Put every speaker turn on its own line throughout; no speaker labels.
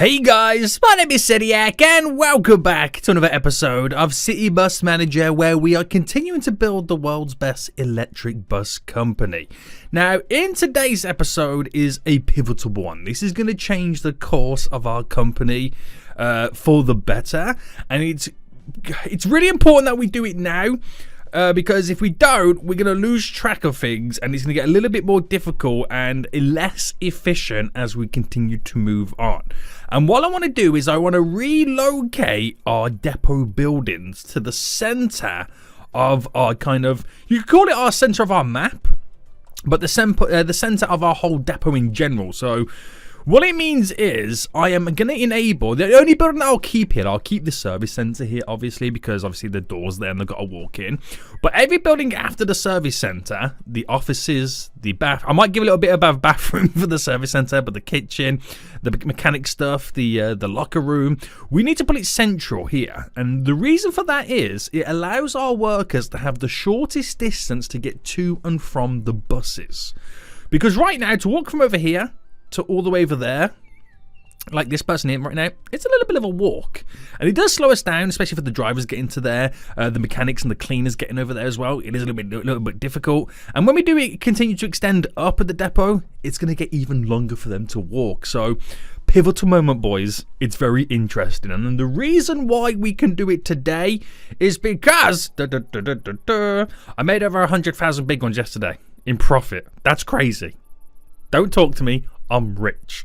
Hey guys, my name is Sediak and welcome back to another episode of City Bus Manager, where we are continuing to build the world's best electric bus company. Now, in today's episode is a pivotal one. This is going to change the course of our company for the better, and it's really important that we do it now. Because if we don't, we're going to lose track of things and it's going to get a little bit more difficult and less efficient as we continue to move on. And what I want to do is I want to relocate our depot buildings to the center of our you could call it our center of our map, but the center of our whole depot in general. So what it means is I am going to enable the only building that I'll keep here. I'll keep the service center here, obviously, because obviously the door's there and they've got to walk in. But every building after the service center, the offices, the bath, I might give a little bit of bathroom for the service center, but the kitchen, the mechanic stuff, the locker room, we need to put it central here. And the reason for that is it allows our workers to have the shortest distance to get to and from the buses. Because right now, to walk from over here to all the way over there, like this person here right now, it's a little bit of a walk, and it does slow us down, especially for the drivers getting to there, the mechanics and the cleaners getting over there as well. It is a little bit difficult, and when we do it continue to extend up at the depot, it's going to get even longer for them to walk. So pivotal moment, boys. It's very interesting, and the reason why we can do it today is because I made over 100,000 big ones yesterday in profit. That's crazy. Don't talk to me, I'm rich.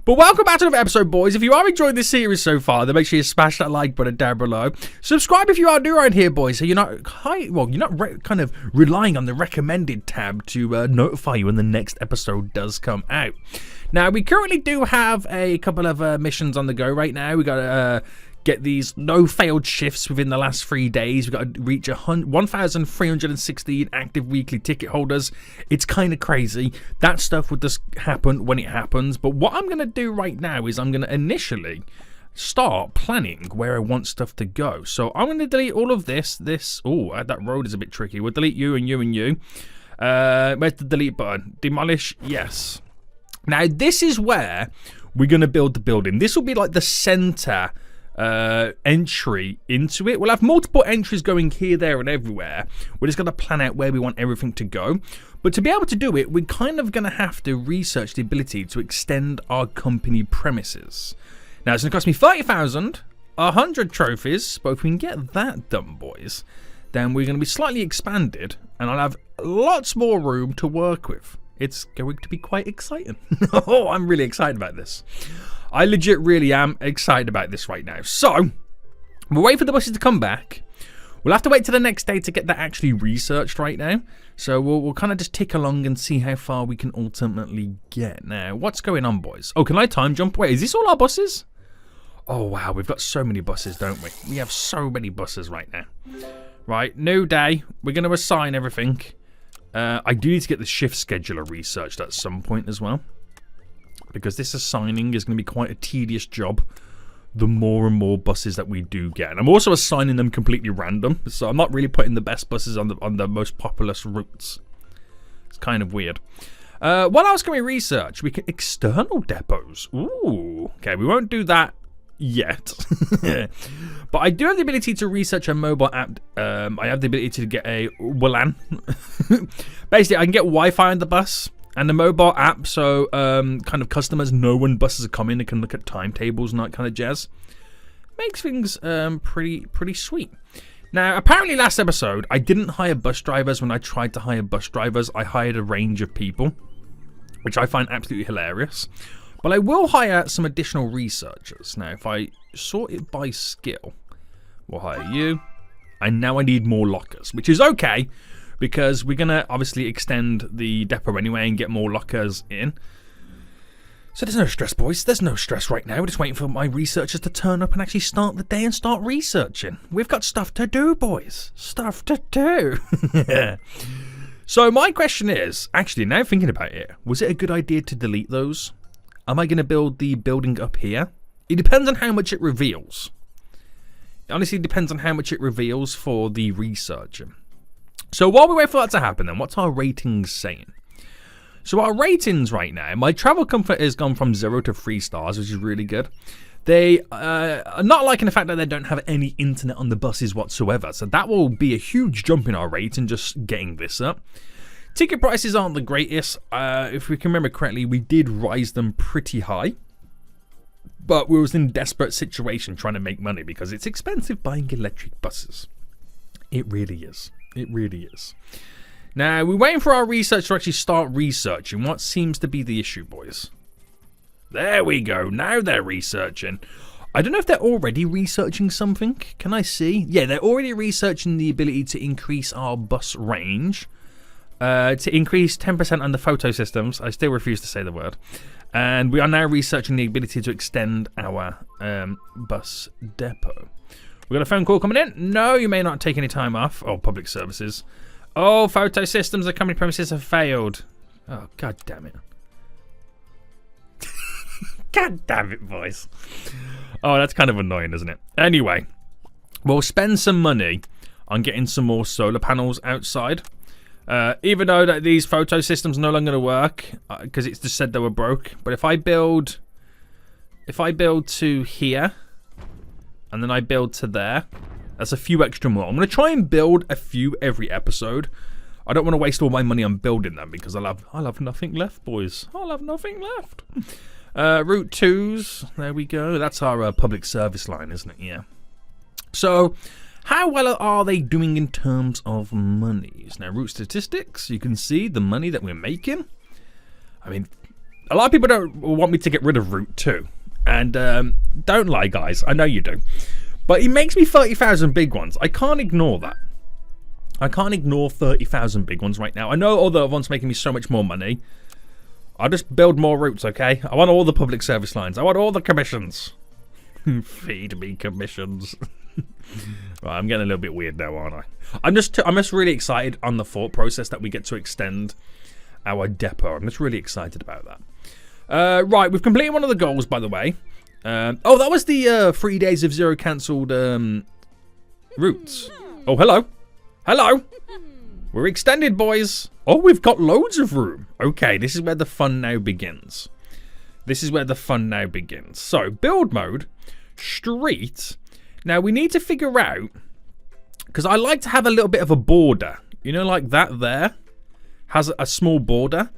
But welcome back to another episode, boys. If you are enjoying this series so far, then make sure you smash that like button down below. Subscribe if you are new around here, boys, so you're not kind of relying on the recommended tab to notify you when the next episode does come out. Now, we currently do have a couple of missions on the go right now. We got to get these no failed shifts within the last 3 days. We've got to reach 1,316 active weekly ticket holders. It's kind of crazy. That stuff would just happen when it happens. But what I'm going to do right now is I'm going to initially start planning where I want stuff to go. So I'm going to delete all of this. That road is a bit tricky. We'll delete you and you and you. Where's the delete button? Demolish, yes. Now, this is where we're going to build the building. This will be like the center entry into it. We'll have multiple entries going here, there, and everywhere. We're just going to plan out where we want everything to go. But to be able to do it, we're kind of going to have to research the ability to extend our company premises. Now, it's going to cost me 30,000, 100 trophies, but if we can get that done, boys, then we're going to be slightly expanded, and I'll have lots more room to work with. It's going to be quite exciting. Oh, I'm really excited about this. I legit really am excited about this right now. So, we'll wait for the buses to come back. We'll have to wait till the next day to get that actually researched right now. So, we'll kind of just tick along and see how far we can ultimately get. Now, what's going on, boys? Oh, can I time jump? Wait, is this all our buses? Oh, wow, we've got so many buses, don't we? We have so many buses right now. Right, new day. We're going to assign everything. I do need to get the shift scheduler researched at some point as well, because this assigning is going to be quite a tedious job the more and more buses that we do get. And I'm also assigning them completely random, so I'm not really putting the best buses on the most populous routes. It's kind of weird. What else can we research? We can external depots. Ooh, okay, we won't do that yet. But I do have the ability to research a mobile app. I have the ability to get a WLAN. Basically, I can get Wi-Fi on the bus and the mobile app, so kind of customers know when buses are coming. They can look at timetables and that kind of jazz. Makes things pretty sweet. Now, apparently last episode, I didn't hire bus drivers. When I tried to hire bus drivers, I hired a range of people, which I find absolutely hilarious. But I will hire some additional researchers. Now, if I sort it by skill, we'll hire you. And now I need more lockers, which is okay, because we're going to obviously extend the depot anyway and get more lockers in. So there's no stress, boys. There's no stress right now. We're just waiting for my researchers to turn up and actually start the day and start researching. We've got stuff to do, boys. Stuff to do. So my question is, actually, now thinking about it, was it a good idea to delete those? Am I going to build the building up here? It depends on how much it reveals. It honestly depends on how much it reveals for the researcher. So while we wait for that to happen, then, what's our ratings saying? So our ratings right now, my travel comfort has gone from 0 to 3 stars, which is really good. They are not liking the fact that they don't have any internet on the buses whatsoever. So that will be a huge jump in our rating just getting this up. Ticket prices aren't the greatest. If we can remember correctly, we did rise them pretty high. But we was in a desperate situation trying to make money because it's expensive buying electric buses. It really is. It really is. Now, we're waiting for our research to actually start researching what seems to be the issue, boys. There we go. Now they're researching. I don't know if they're already researching something. Can I see? Yeah, they're already researching the ability to increase our bus range. To increase 10% on the photo systems. I still refuse to say the word. And we are now researching the ability to extend our bus depot. We got a phone call coming in. No, you may not take any time off. Oh, public services. Oh, photo systems, the company premises have failed. Oh, god damn it. God damn it, boys. Oh, that's kind of annoying, isn't it? Anyway, we'll spend some money on getting some more solar panels outside. Even though that these photo systems are no longer going to work because it's just said they were broke. But if I build to here and then I build to there, that's a few extra more. I'm going to try and build a few every episode. I don't want to waste all my money on building them because I'll have nothing left, boys. I'll have nothing left. Route 2s, there we go. That's our public service line, isn't it? Yeah. So, how well are they doing in terms of monies? Now, route statistics, you can see the money that we're making. I mean, a lot of people don't want me to get rid of Route 2. And don't lie, guys. I know you do. But it makes me 30,000 big ones. I can't ignore that. I can't ignore 30,000 big ones right now. I know other ones making me so much more money. I'll just build more routes, okay? I want all the public service lines. I want all the commissions. Feed me commissions. Right, I'm getting a little bit weird now, aren't I? I'm just really excited on the thought process that we get to extend our depot. I'm just really excited about that. Right, we've completed one of the goals, by the way. Oh, that was the 3 days of 0 cancelled routes. Oh, hello. Hello. We're extended, boys. Oh, we've got loads of room. Okay, this is where the fun now begins. This is where the fun now begins. So, build mode, street. Now, we need to figure out, because I like to have a little bit of a border. You know, like that there has a small border.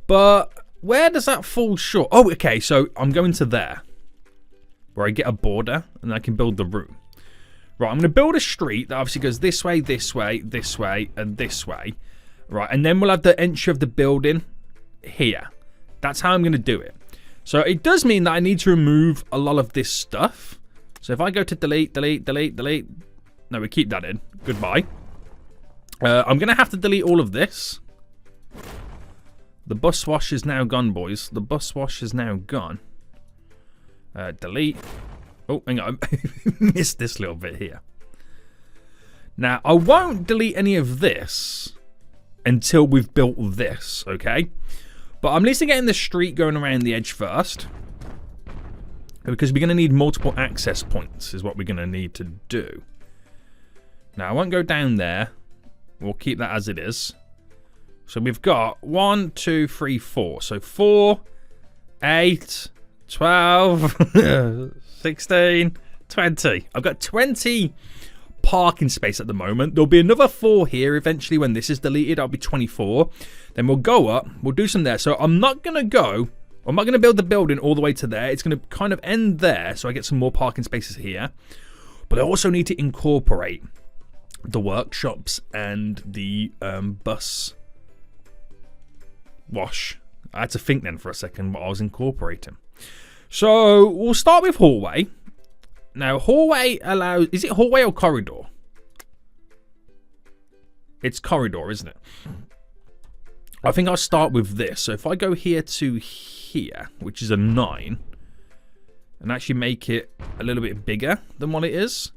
But where does that fall short? Oh, okay, so I'm going to there, where I get a border, and I can build the room. Right, I'm going to build a street that obviously goes this way, this way, this way, and this way. Right, and then we'll have the entry of the building here. That's how I'm going to do it. So it does mean that I need to remove a lot of this stuff. So if I go to delete, delete, delete, delete. No, we keep that in. Goodbye. I'm going to have to delete all of this. The bus wash is now gone, boys. The bus wash is now gone. Delete. Oh, hang on. I missed this little bit here. Now, I won't delete any of this until we've built this, okay? But I'm at least getting the street going around the edge first. Because we're going to need multiple access points is what we're going to need to do. Now, I won't go down there. We'll keep that as it is. So we've got 1, 2, 3, 4. So 4, 8, 12, 16, 20. I've got 20 parking space at the moment. There'll be another 4 here eventually when this is deleted. I'll be 24. Then we'll go up. We'll do some there. So I'm not going to build the building all the way to there. It's going to kind of end there so I get some more parking spaces here. But I also need to incorporate the workshops and the bus wash. I had to think then for a second what I was incorporating. So we'll start with hallway. Now hallway allows, is it hallway or corridor? It's corridor, isn't it? I think I'll start with this. So if I go here to here, which is a 9, and actually make it a little bit bigger than what it is.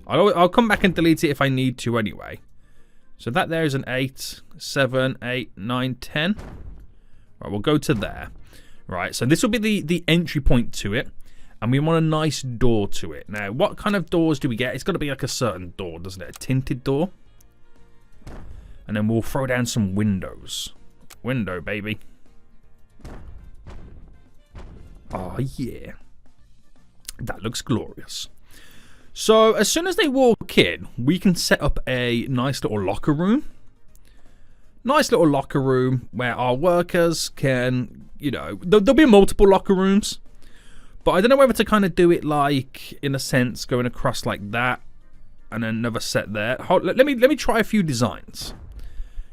I'll come back and delete it if I need to anyway. So that there is an 8, 7, 8, 9, 10. Right, we'll go to there. Right, so this will be the entry point to it. And we want a nice door to it. Now, what kind of doors do we get? It's got to be like a certain door, doesn't it? A tinted door. And then we'll throw down some windows. Window, baby. Oh, yeah. That looks glorious. So, as soon as they walk in, we can set up a nice little locker room. Nice little locker room where our workers can, you know, there'll be multiple locker rooms. But I don't know whether to kind of do it like, in a sense, going across like that. And then another set there. Let me try a few designs.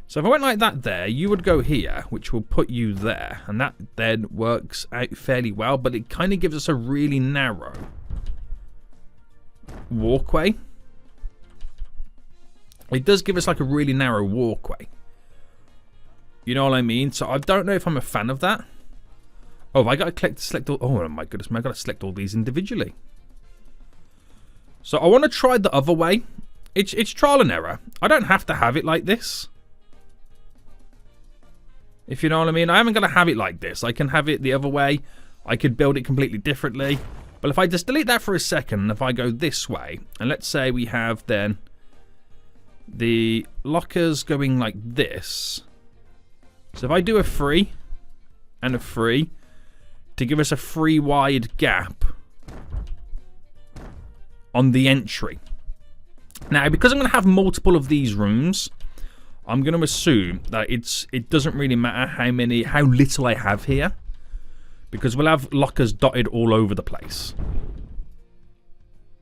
So if I went like that there, you would go here, which will put you there. And that then works out fairly well. But it kind of gives us a really narrow walkway. It does give us like a really narrow walkway. You know what I mean? So I don't know if I'm a fan of that. Oh, I got to select all... Oh my goodness, I got to select all these individually. So I want to try the other way. It's trial and error. I don't have to have it like this. If you know what I mean. I haven't got to have it like this. I can have it the other way. I could build it completely differently. But if I just delete that for a second, if I go this way, and let's say we have then the lockers going like this. So if I do a 3 and a 3 to give us a 3 wide gap on the entry. Now, because I'm going to have multiple of these rooms, I'm going to assume that it doesn't really matter how little I have here, because we'll have lockers dotted all over the place.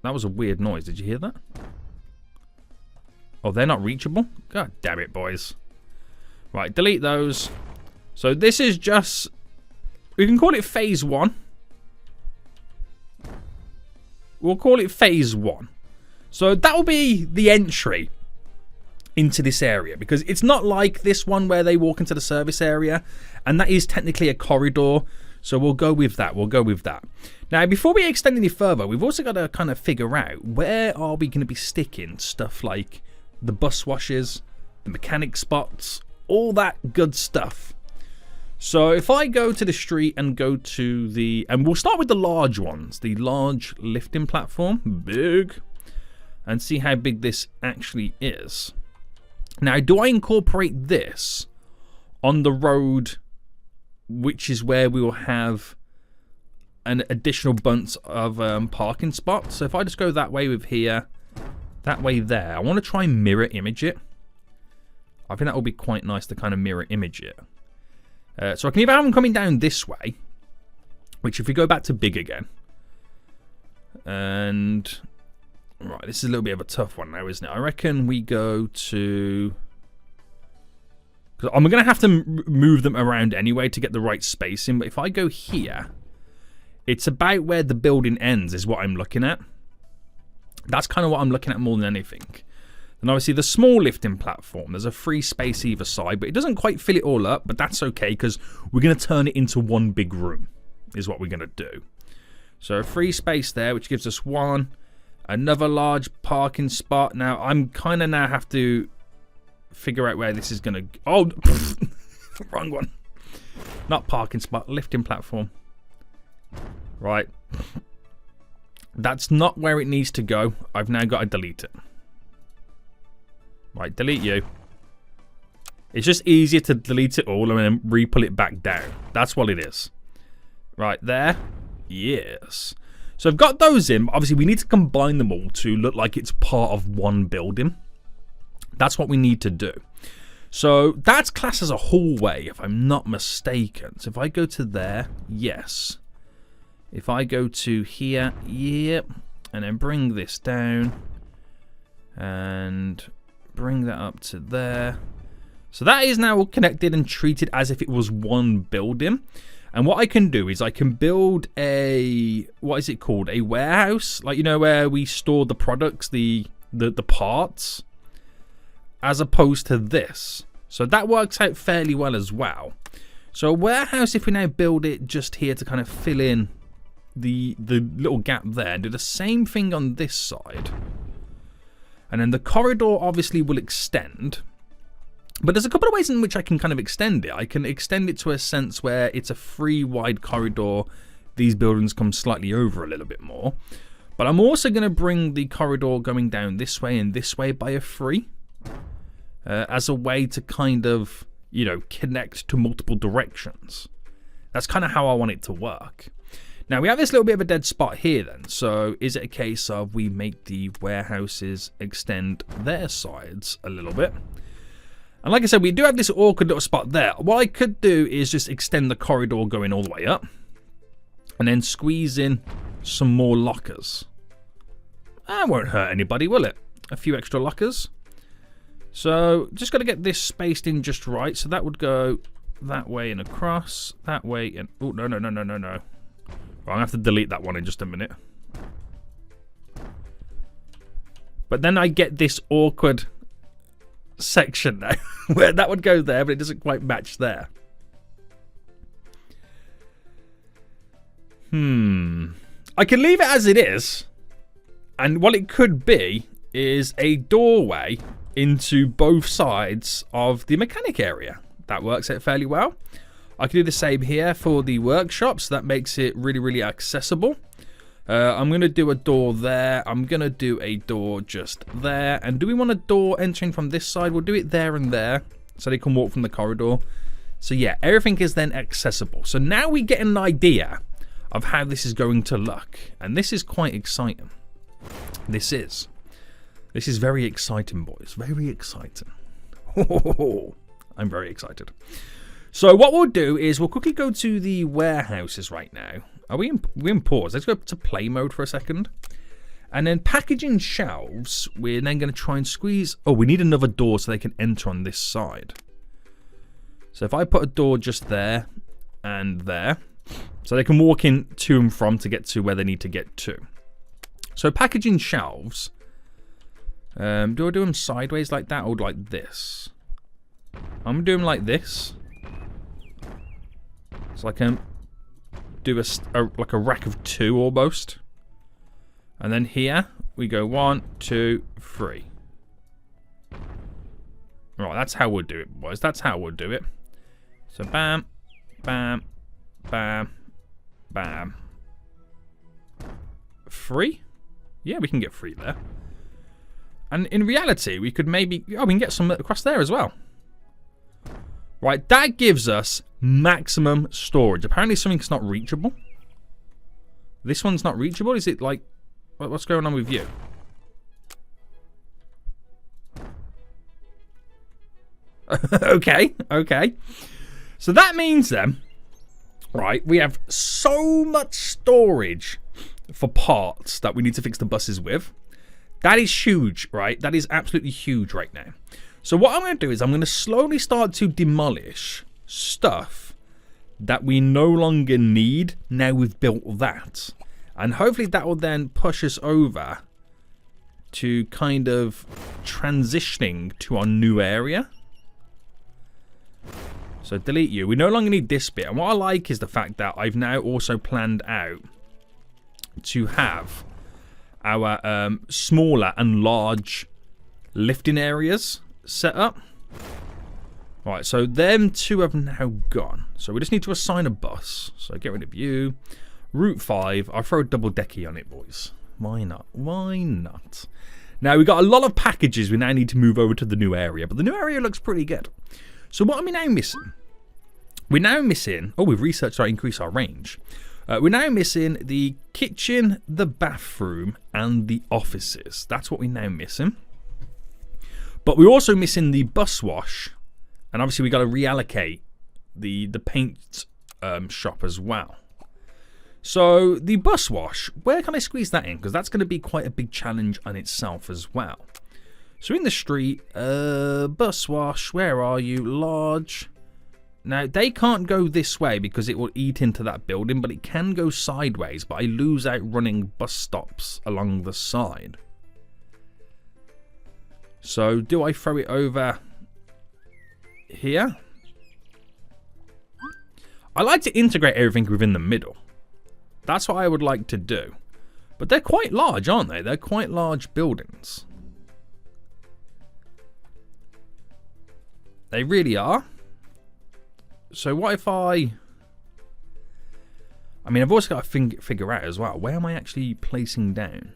That was a weird noise. Did you hear that? Oh, they're not reachable? God damn it, boys. Right, delete those. So this is just... We can call it phase 1. We'll call it phase 1. So that will be the entry into this area, because it's not like this one where they walk into the service area, and that is technically a corridor. So we'll go with that. We'll go with that. Now, before we extend any further, we've also got to kind of figure out where are we going to be sticking stuff like the bus washes, the mechanic spots, all that good stuff. So if I go to the street and go to the... And we'll start with the large ones. The large lifting platform. Big. And see how big this actually is. Now, do I incorporate this on the road, which is where we will have an additional bunch of parking spots? So if I just go that way with here, that way there. I want to try and mirror image it. I think that will be quite nice to kind of mirror image it. So I can either have them coming down this way, which if we go back to big again, and right, this is a little bit of a tough one now, isn't it? I reckon we go to, because I'm going to have to move them around anyway to get the right spacing, but if I go here, it's about where the building ends is what I'm looking at. That's kind of what I'm looking at more than anything. And obviously the small lifting platform, there's a free space either side, but it doesn't quite fill it all up, but that's okay because we're going to turn it into one big room is what we're going to do. So a free space there, which gives us one. Another large parking spot. Now, I'm kind of now have to figure out where this is going to... Oh, wrong one. Not parking spot, lifting platform. Right. That's not where it needs to go. I've now got to delete it. Right, delete you. It's just easier to delete it all and then re-pull it back down. That's what it is. Right, there. Yes. So I've got those in. Obviously, we need to combine them all to look like it's part of one building. That's what we need to do. So that's classed as a hallway, if I'm not mistaken. So if I go to there, yes. If I go to here, yep. And then bring this down. And bring that up to there. So that is now connected and treated as if it was one building. And what I can do is I can build a, what is it called? A warehouse, like, you know, where we store the products, the parts, as opposed to this. So that works out fairly well as well. So a warehouse, if we now build it just here to kind of fill in the little gap there, do the same thing on this side. And then the corridor obviously will extend. But there's a couple of ways in which I can kind of extend it. I can extend it to a sense where it's a free wide corridor. These buildings come slightly over a little bit more. But I'm also going to bring the corridor going down this way and this way by a 3. As a way to kind of, you know, connect to multiple directions. That's kind of how I want it to work. Now, we have this little bit of a dead spot here then. So is it a case of we make the warehouses extend their sides a little bit? And like I said, we do have this awkward little spot there. What I could do is just extend the corridor going all the way up. And then squeeze in some more lockers. That won't hurt anybody, will it? A few extra lockers. So just got to get this spaced in just right. So that would go that way and across. That way and... Oh, no. I'm going to have to delete that one in just a minute. But then I get this awkward section now where that would go there, but it doesn't quite match there. I can leave it as it is. And what it could be is a doorway into both sides of the mechanic area. That works out fairly well. I can do the same here for the workshops. That makes it really, really accessible. I'm going to do a door there. I'm going to do a door just there. And do we want a door entering from this side? We'll do it there and there so they can walk from the corridor. So yeah, everything is then accessible. So now we get an idea of how this is going to look. And this is quite exciting. This is very exciting, boys. Very exciting. I'm very excited. So what we'll do is we'll quickly go to the warehouses right now. Are we in pause? Let's go to play mode for a second. And then packaging shelves, we're then going to try and squeeze... Oh, we need another door so they can enter on this side. So if I put a door just there and there, so they can walk in to and from to get to where they need to get to. So packaging shelves, do I do them sideways like that or like this? I'm going to do them like this. So I can do like a rack of 2 almost. And then here we go 1, 2, 3. Right, that's how we'll do it, boys. That's how we'll do it. So bam, bam, bam, bam. 3? Yeah, we can get 3 there. And in reality, we could maybe... Oh, we can get some across there as well. Right, that gives us maximum storage. Apparently something's not reachable. This one's not reachable? Is it like... What's going on with you? Okay. So that means then... Right, we have so much storage for parts that we need to fix the buses with. That is huge, right? That is absolutely huge right now. So what I'm going to do is I'm going to slowly start to demolish stuff that we no longer need now we've built that. And hopefully that will then push us over to kind of transitioning to our new area. So delete you. We no longer need this bit. And what I like is the fact that I've now also planned out to have our smaller and large lifting areas set up. Right, so them 2 have now gone. So we just need to assign a bus. So get rid of you. Route 5. I'll throw a double decky on it, boys. Why not? Why not? Now, we've got a lot of packages we now need to move over to the new area. But the new area looks pretty good. So what are we now missing? We're now missing... Oh, we've researched to increase our range. We're now missing the kitchen, the bathroom, and the offices. That's what we're now missing. But we're also missing the bus wash. And obviously we've got to reallocate the paint shop as well. So the bus wash, where can I squeeze that in? Because that's going to be quite a big challenge on itself as well. So in the street, bus wash, where are you? Large. Now, they can't go this way because it will eat into that building, but it can go sideways. But I lose out running bus stops along the side. So do I throw it over here? I like to integrate everything within the middle. That's what I would like to do. But they're quite large, aren't they? They're quite large buildings. They really are. So what if I mean, I've also got to figure out as well, where am I actually placing down?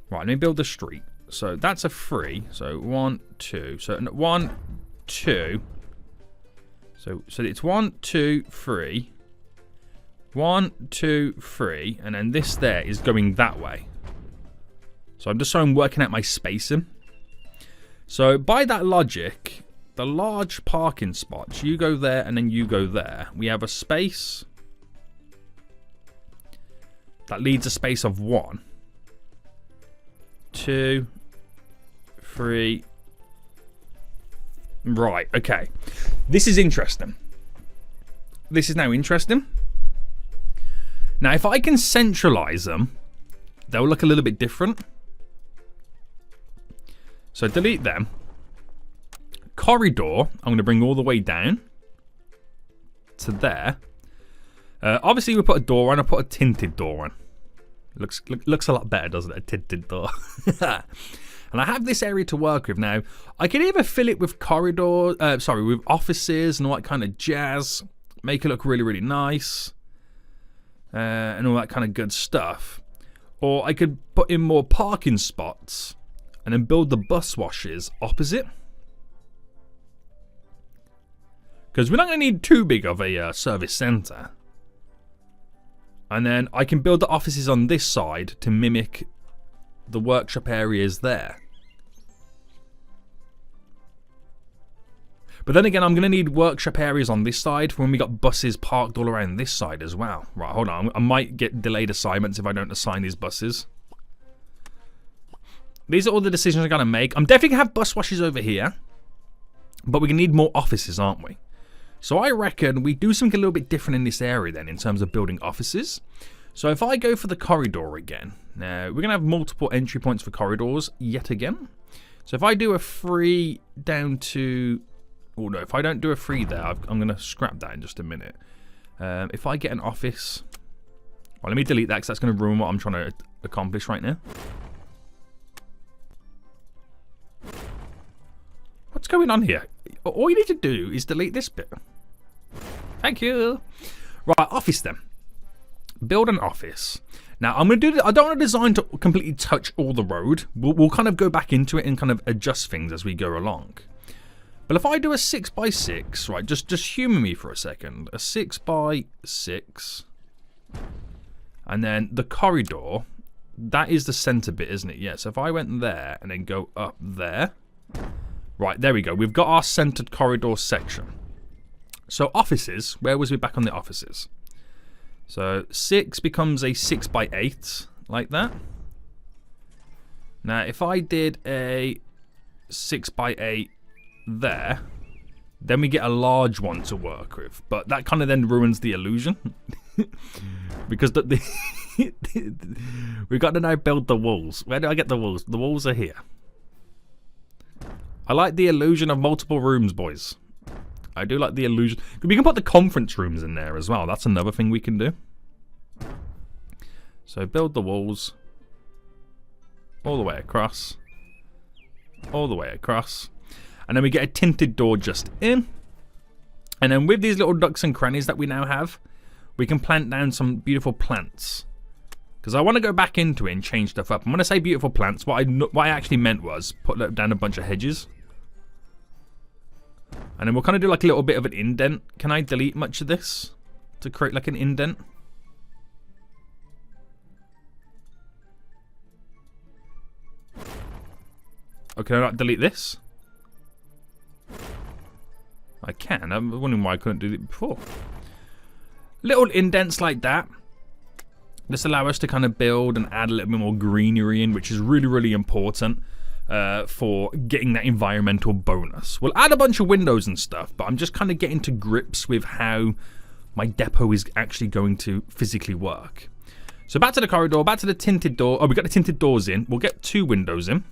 Right, let me build the street. So that's a 3. So 1, 2. So 1, 2. So it's 1, 2, 3. 1, 2, 3. And then this there is going that way. So I'm just working out my spacing. So by that logic, the large parking spots, you go there and then you go there. We have a space that leads a space of 1, 2, 3. Right, okay. This is interesting. This is now interesting. Now, if I can centralize them, they'll look a little bit different. So delete them. Corridor, I'm going to bring all the way down to there. Obviously, we put a door on. I put a tinted door on. Looks a lot better, doesn't it? A tinted door. And I have this area to work with now. I can either fill it with with offices and all that kind of jazz, make it look really, really nice, and all that kind of good stuff. Or I could put in more parking spots and then build the bus washes opposite. Because we're not going to need too big of a service centre. And then I can build the offices on this side to mimic the workshop areas there. But then again, I'm going to need workshop areas on this side for when we got buses parked all around this side as well. Right, hold on. I might get delayed assignments if I don't assign these buses. These are all the decisions I got to make. I'm definitely going to have bus washes over here. But we're going to need more offices, aren't we? So I reckon we do something a little bit different in this area then in terms of building offices. So if I go for the corridor again. Now, we're going to have multiple entry points for corridors yet again. So if I do a 3 down to... Oh no, if I don't do a 3 there, I'm going to scrap that in just a minute. If I get an office... Well, let me delete that because that's going to ruin what I'm trying to accomplish right now. What's going on here? All you need to do is delete this bit. Thank you. Right, office then. Build an office. Now, I'm going to do... I don't want to design to completely touch all the road. We'll kind of go back into it and kind of adjust things as we go along. But if I do a 6x6, right, just humour me for a second. A 6x6. And then the corridor, that is the centre bit, isn't it? Yeah, so if I went there and then go up there. Right, there we go. We've got our centred corridor section. So offices, where was we back on the offices? So 6 becomes a 6x8, like that. Now, if I did a 6x8 there, then we get a large one to work with. But that kind of then ruins the illusion. Because we've got to now build the walls. Where do I get the walls? The walls are here. I like the illusion of multiple rooms, boys. I do like the illusion. We can put the conference rooms in there as well. That's another thing we can do. So build the walls. All the way across. All the way across. And then we get a tinted door just in. And then with these little nooks and crannies that we now have, we can plant down some beautiful plants. Because I want to go back into it and change stuff up. And when I say beautiful plants, what I actually meant was put down a bunch of hedges. And then we'll kind of do like a little bit of an indent. Can I delete much of this to create like an indent? Oh, can I not delete this? I can. I'm wondering why I couldn't do it before. Little indents like that. This allows us to kind of build and add a little bit more greenery in, which is really, really important for getting that environmental bonus. We'll add a bunch of windows and stuff, but I'm just kind of getting to grips with how my depot is actually going to physically work. So back to the corridor, back to the tinted door. Oh, we got the tinted doors in. We'll get 2 windows in.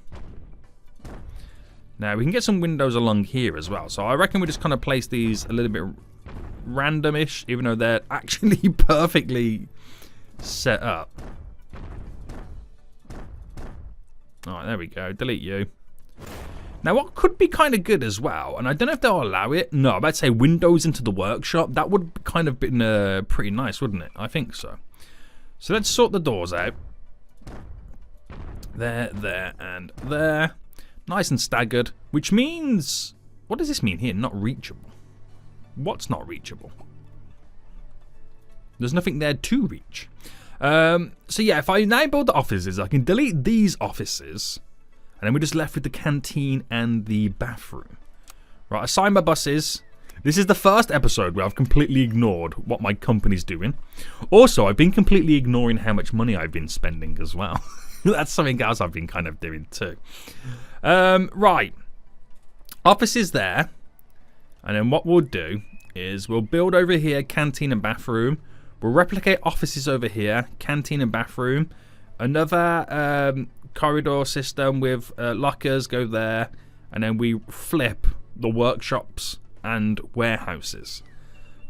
Now, we can get some windows along here as well. So I reckon we just kind of place these a little bit randomish, even though they're actually perfectly set up. Alright, there we go. Delete you. Now, what could be kind of good as well, and I don't know if they'll allow it. No, I'm about to say windows into the workshop. That would kind of been pretty nice, wouldn't it? I think so. So let's sort the doors out. There, there, and there. Nice and staggered, which means... What does this mean here? Not reachable. What's not reachable? There's nothing there to reach. So yeah, if I now build the offices, I can delete these offices. And then we're just left with the canteen and the bathroom. Right, assign my buses. This is the first episode where I've completely ignored what my company's doing. Also, I've been completely ignoring how much money I've been spending as well. That's something else I've been kind of doing too. Right. Office is there. And then what we'll do is we'll build over here canteen and bathroom. We'll replicate offices over here, canteen and bathroom. Another corridor system with lockers go there. And then we flip the workshops and warehouses.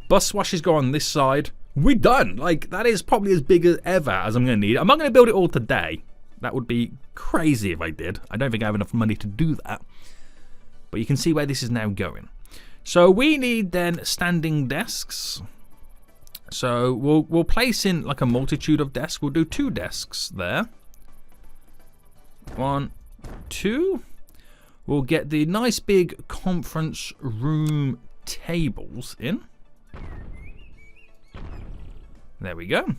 Bus washes go on this side. We're done. Like, that is probably as big as ever as I'm going to need. I'm not going to build it all today. That would be crazy if I did. I don't think I have enough money to do that. But you can see where this is now going. So we need then standing desks. So we'll place in like a multitude of desks. We'll do 2 desks there. 1, 2. We'll get the nice big conference room tables in. There we go.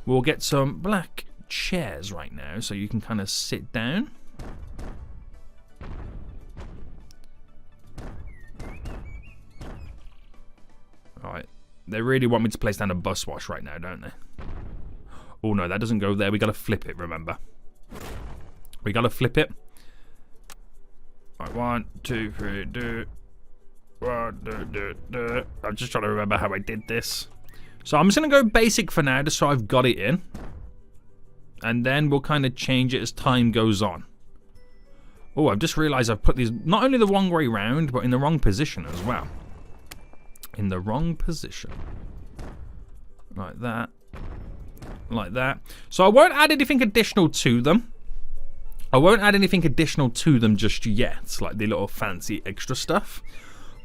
We'll get some black chairs right now so you can kind of sit down. Alright. They really want me to place down a bus wash right now, don't they? Oh no, that doesn't go there. We got to flip it, remember. We got to flip it. Right, 1, 2, 3, do. 1, do. I'm just trying to remember how I did this. So I'm just going to go basic for now, just so I've got it in. And then we'll kind of change it as time goes on. Oh, I've just realised I've put these not only the wrong way round, but in the wrong position as well. In the wrong position. Like that. Like that. So I won't add anything additional to them. I won't add anything additional to them just yet, like the little fancy extra stuff.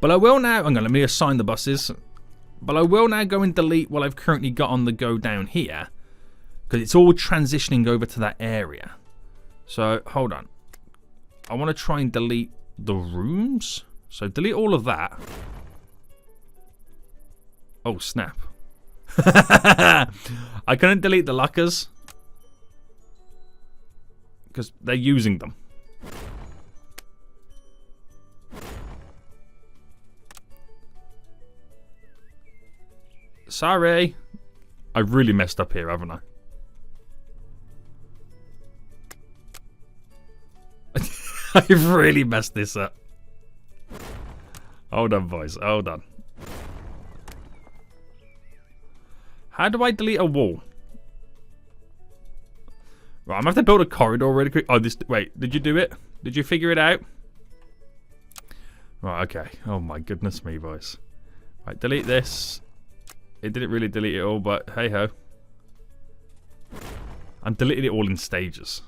But I will now, let me assign the buses. But I will now go and delete what I've currently got on the go down here. Because it's all transitioning over to that area. So, hold on. I want to try and delete the rooms. So, delete all of that. Oh, snap. I couldn't delete the lockers. Because they're using them. Sorry. I've really messed up here, haven't I? I've really messed this up. Hold on, boys. Hold on. How do I delete a wall? Right, I'm going to have to build a corridor really quick. Oh, this... Wait, did you do it? Did you figure it out? Right, okay. Oh my goodness me, boys. Right, delete this. It didn't really delete it all, but hey-ho. I'm deleting it all in stages.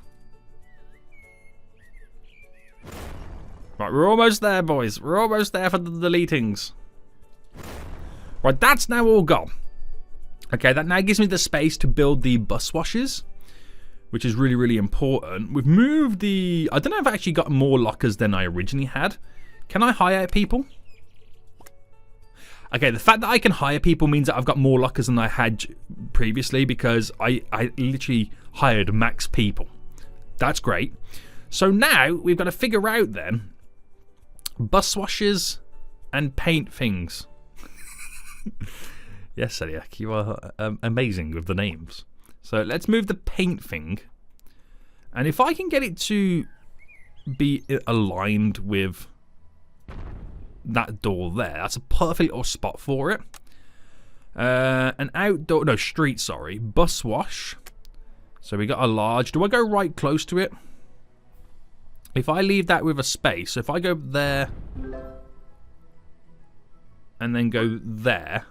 Right, we're almost there, boys. We're almost there for the deletings. Right, that's now all gone. Okay, that now gives me the space to build the bus washes, which is really, really important. We've moved the... I don't know if I actually got more lockers than I originally had. Can I hire people? Okay, the fact that I can hire people means that I've got more lockers than I had previously because I literally hired max people. That's great. So now we've got to figure out then bus washes and paint things. Yes, Sediak, you are amazing with the names. So let's move the paint thing. And if I can get it to be aligned with that door there, that's a perfect little spot for it. An outdoor, no, street, sorry, bus wash. So we got a large. Do I go right close to it? If I leave that with a space, so if I go there and then go there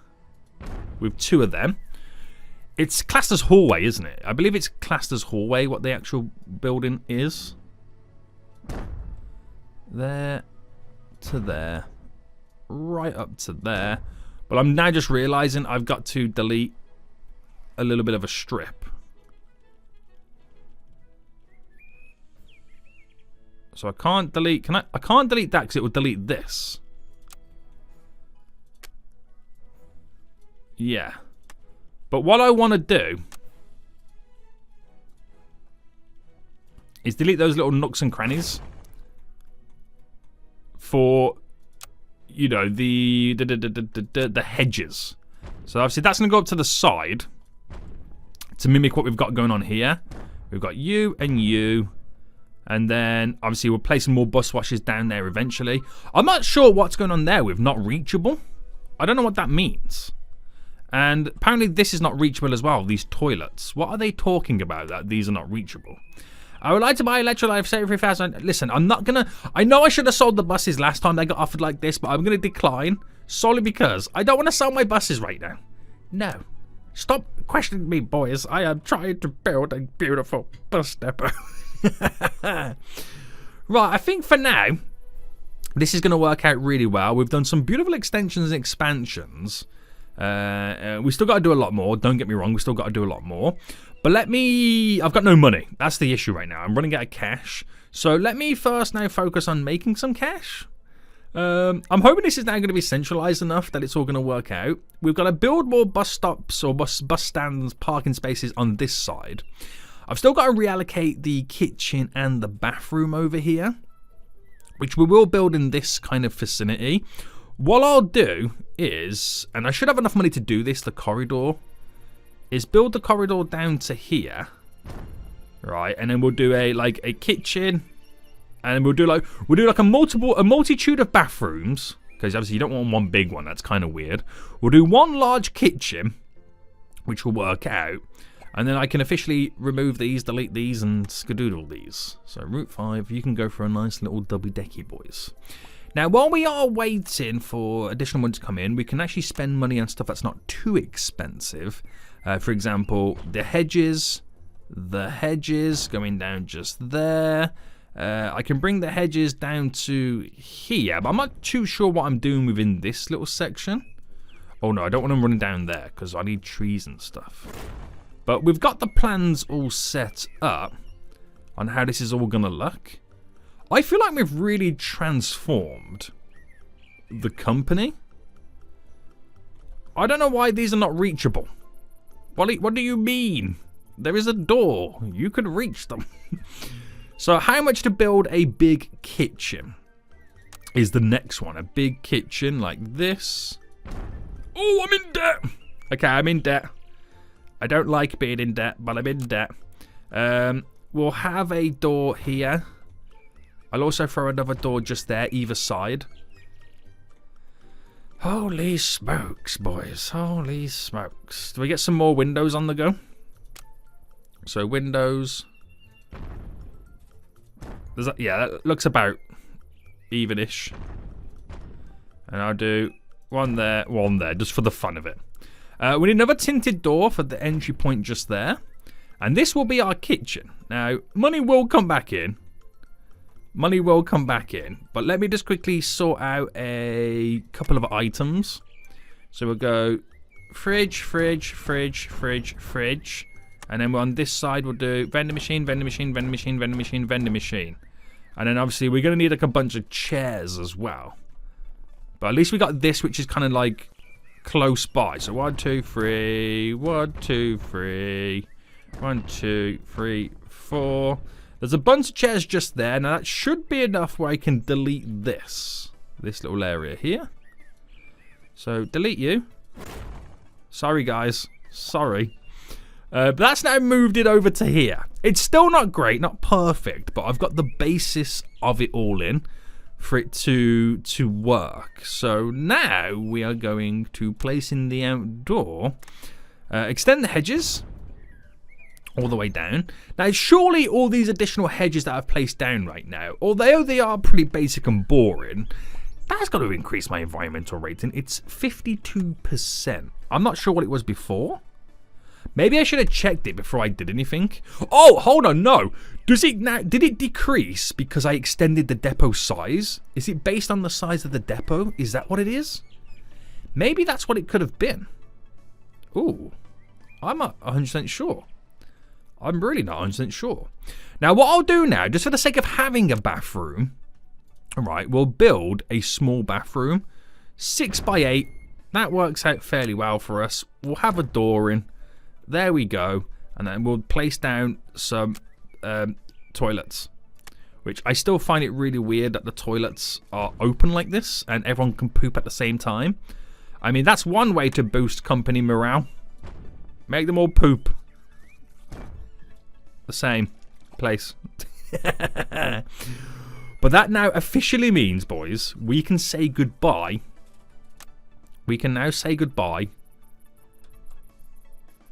with 2 of them, it's classed as hallway, isn't it? I believe it's classed as hallway, what the actual building is. There to there. Right up to there. But I'm now just realising I've got to delete a little bit of a strip. So I can't delete... I can't delete that because it would delete this. Yeah. But what I want to do is delete those little nooks and crannies for, you know, the hedges. So obviously that's going to go up to the side to mimic what we've got going on here. We've got you and you. And then obviously we'll place some more bus washes down there eventually. I'm not sure what's going on there with not reachable. I don't know what that means. And apparently this is not reachable as well, these toilets. What are they talking about that these are not reachable? I would like to buy electrolyte for 73,000. Listen, I'm not going to... I know I should have sold the buses last time they got offered like this, but I'm going to decline solely because I don't want to sell my buses right now. No. Stop questioning me, boys. I am trying to build a beautiful bus depot. Right, I think for now, this is going to work out really well. We've done some beautiful extensions and expansions. We still got to do a lot more. Don't get me wrong, we still got to do a lot more. But I've got no money. That's the issue right now. I'm running out of cash. So let me first now focus on making some cash. I'm hoping this is now going to be centralized enough that it's all going to work out. We've got to build more bus stops or bus stands, parking spaces on this side. I've still got to reallocate the kitchen and the bathroom over here, which we will build in this kind of vicinity. What I'll do is, and I should have enough money to do this, the corridor, is build the corridor down to here, right? And then we'll do a kitchen, and we'll do like a multitude of bathrooms, because obviously you don't want one big one. That's kind of weird. We'll do one large kitchen, which will work out, and then I can officially remove these, delete these, and skedoodle these. So Route 5, you can go for a nice little double-decky, boys. Now, while we are waiting for additional money to come in, we can actually spend money on stuff that's not too expensive. For example, the hedges going down just there. I can bring the hedges down to here, but I'm not too sure what I'm doing within this little section. Oh no, I don't want them running down there because I need trees and stuff. But we've got the plans all set up on how this is all going to look. I feel like we've really transformed the company. I don't know why these are not reachable. What do you mean? There is a door. You could reach them. So how much to build a big kitchen is the next one. A big kitchen like this. Oh, I'm in debt. Okay, I'm in debt. I don't like being in debt, but I'm in debt. We'll have a door here. I'll also throw another door just there, either side. Holy smokes, boys. Holy smokes. Do we get some more windows on the go? So windows. Yeah, that looks about even-ish. And I'll do one there, just for the fun of it. We need another tinted door for the entry point just there. And this will be our kitchen. Now, money will come back in. Money will come back in, but let me just quickly sort out a couple of items. So we'll go fridge, fridge, fridge, fridge, fridge. And then on this side, we'll do vending machine, vending machine, vending machine, vending machine, vending machine. And then obviously we're going to need like a bunch of chairs as well. But at least we got this, which is kind of like close by. So 1, 2, 3, 1, 2, 3, 1, 2, 3, 4. There's a bunch of chairs just there. Now that should be enough where I can delete this little area here. So delete you. Sorry guys, sorry. But that's now moved it over to here. It's still not great, not perfect, but I've got the basis of it all in for it to work. So now we are going to place in the outdoor, extend the hedges all the way down. Now, surely all these additional hedges that I've placed down right now, although they are pretty basic and boring, that's got to increase my environmental rating. It's 52%. I'm not sure what it was before. Maybe I should have checked it before I did anything. Oh, hold on, no. Did it decrease because I extended the depot size? Is it based on the size of the depot? Is that what it is? Maybe that's what it could have been. Ooh, I'm not 100% sure. I'm really not 100% sure. Now, what I'll do now, just for the sake of having a bathroom, all right, we'll build a small bathroom, 6 by 8, That works out fairly well for us. We'll have a door in. There we go. And then we'll place down some toilets. Which I still find it really weird that the toilets are open like this and everyone can poop at the same time. I mean, that's one way to boost company morale. Make them all poop. The same place. But that now officially means, boys, we can say goodbye. We can now say goodbye.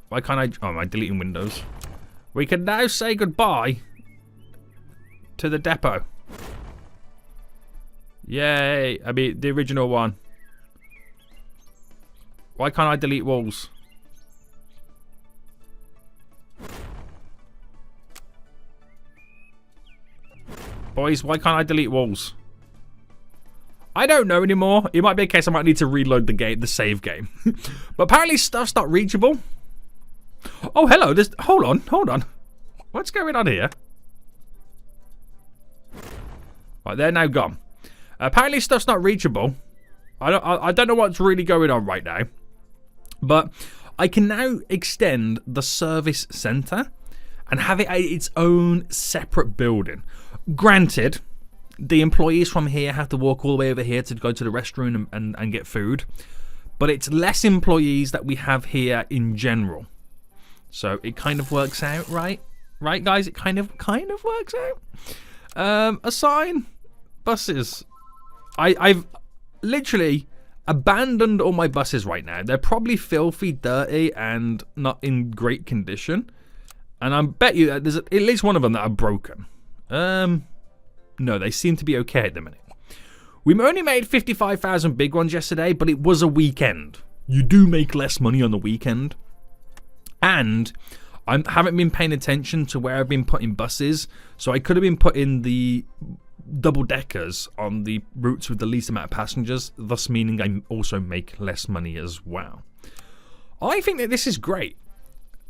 Why can't I... Oh, am I deleting windows? We can now say goodbye to the depot. Yay. I mean, the original one. Why can't I delete walls? Boys, why can't I delete walls? I don't know anymore. It might be a case I might need to reload the game, the save game. But apparently stuff's not reachable. Oh, hello. Hold on. What's going on here? Right, they're now gone. Apparently stuff's not reachable. I don't know what's really going on right now. But I can now extend the service center and have it its own separate building. Granted, the employees from here have to walk all the way over here to go to the restroom and get food. But it's less employees that we have here in general. So it kind of works out, right? Right, guys? It kind of works out. Assign buses. I've literally abandoned all my buses right now. They're probably filthy, dirty, and not in great condition. And I bet you that there's at least one of them that are broken. No, they seem to be okay at the minute. We only made 55,000 big ones yesterday, but it was a weekend. You do make less money on the weekend. And I haven't been paying attention to where I've been putting buses. So I could have been putting the double-deckers on the routes with the least amount of passengers, thus meaning I also make less money as well. I think that this is great.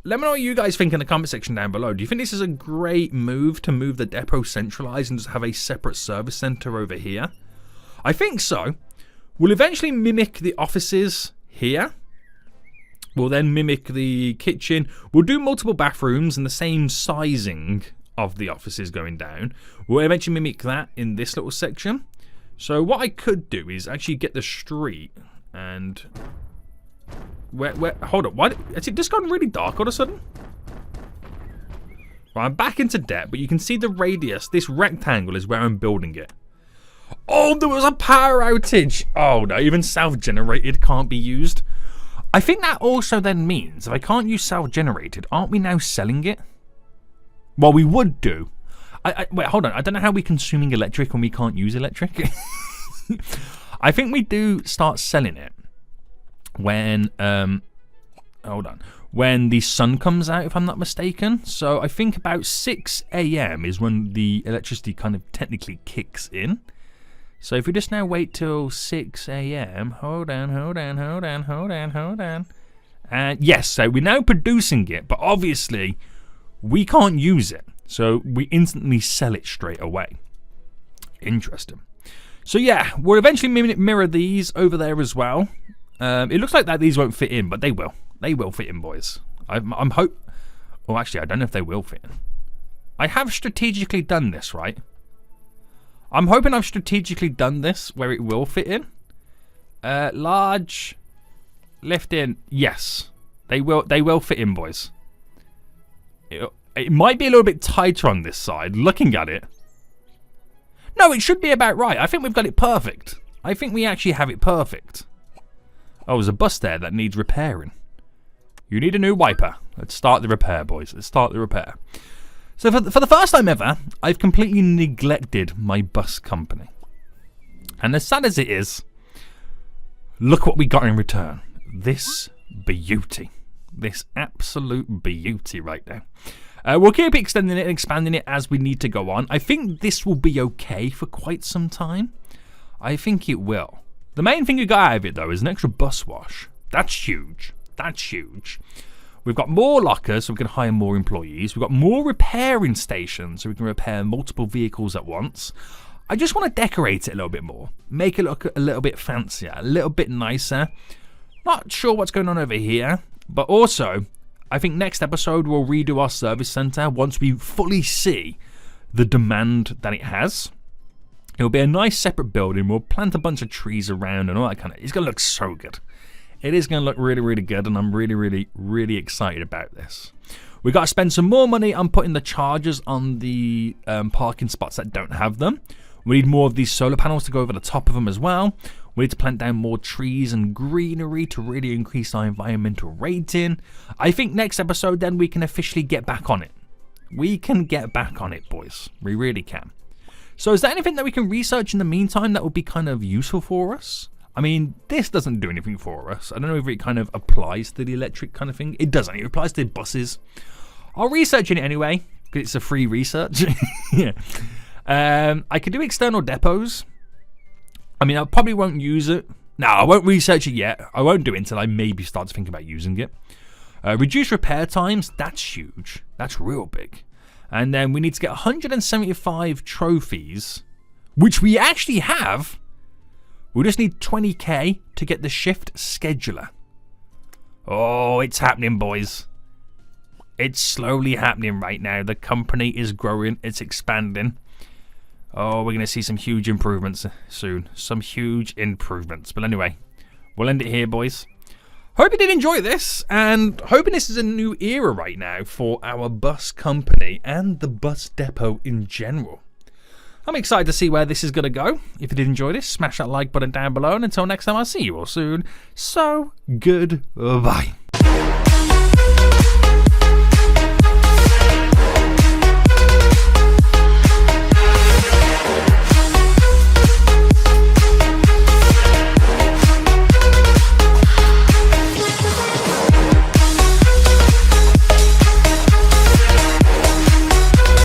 Let me know what you guys think in the comment section down below. Do you think this is a great move to move the depot centralized and just have a separate service center over here? I think so. We'll eventually mimic the offices here. We'll then mimic the kitchen. We'll do multiple bathrooms and the same sizing of the offices going down. We'll eventually mimic that in this little section. So what I could do is actually get the street and... Hold up, why has it just gone really dark all of a sudden? Right, I'm back into debt, but you can see the radius. This rectangle is where I'm building it. Oh, there was a power outage. Oh no, even self-generated can't be used. I think that also then means if I can't use self-generated, aren't we now selling it? Well, we would do. Wait, hold on. I don't know how we're consuming electric when we can't use electric. I think we do start selling it when when the sun comes out, if I'm not mistaken. So I think about 6 a.m. is when the electricity kind of technically kicks in. So if we just now wait till 6 a.m. Hold on. And yes, so we're now producing it, but obviously we can't use it. So we instantly sell it straight away. Interesting. So yeah, we'll eventually mirror these over there as well. It looks like that these won't fit in, but they will. They will fit in, boys. I'm hope. Oh, actually, I don't know if they will fit in. I have strategically done this, right? I'm hoping I've strategically done this where it will fit in. Large, lift in. Yes, they will. They will fit in, boys. It might be a little bit tighter on this side. Looking at it. No, it should be about right. I think we've got it perfect. I think we actually have it perfect. Oh, there's a bus there that needs repairing. You need a new wiper. Let's start the repair, boys. Let's start the repair. So for the first time ever, I've completely neglected my bus company. And as sad as it is, look what we got in return. This beauty. This absolute beauty right there. We'll keep extending it and expanding it as we need to go on. I think this will be okay for quite some time. I think it will. The main thing you got out of it, though, is an extra bus wash. That's huge. That's huge. We've got more lockers, so we can hire more employees. We've got more repairing stations, so we can repair multiple vehicles at once. I just want to decorate it a little bit more. Make it look a little bit fancier, a little bit nicer. Not sure what's going on over here, but also I think next episode we'll redo our service center once we fully see the demand that it has. It'll be a nice separate building. We'll plant a bunch of trees around and all that kind of. It's going to look so good. It is going to look really, really good, and I'm really, really, really excited about this. We got to spend some more money on putting the chargers on the parking spots that don't have them. We need more of these solar panels to go over the top of them as well. We need to plant down more trees and greenery to really increase our environmental rating. I think next episode then we can officially get back on it. We can get back on it, boys. We really can. So is there anything that we can research in the meantime that would be kind of useful for us? I mean, this doesn't do anything for us. I don't know if it kind of applies to the electric kind of thing. It doesn't. It applies to buses. I'll research it anyway, because it's a free research. Yeah. I could do external depots. I mean, I probably won't use it. No, I won't research it yet. I won't do it until I maybe start to think about using it. Reduce repair times. That's huge. That's real big. And then we need to get 175 trophies, which we actually have. We just need 20k to get the shift scheduler. Oh, it's happening, boys. It's slowly happening right now. The company is growing. It's expanding. Oh, we're going to see some huge improvements soon. Some huge improvements. But anyway, we'll end it here, boys. Hope you did enjoy this, and hoping this is a new era right now for our bus company and the bus depot in general. I'm excited to see where this is going to go. If you did enjoy this, smash that like button down below, and until next time, I'll see you all soon. So, goodbye.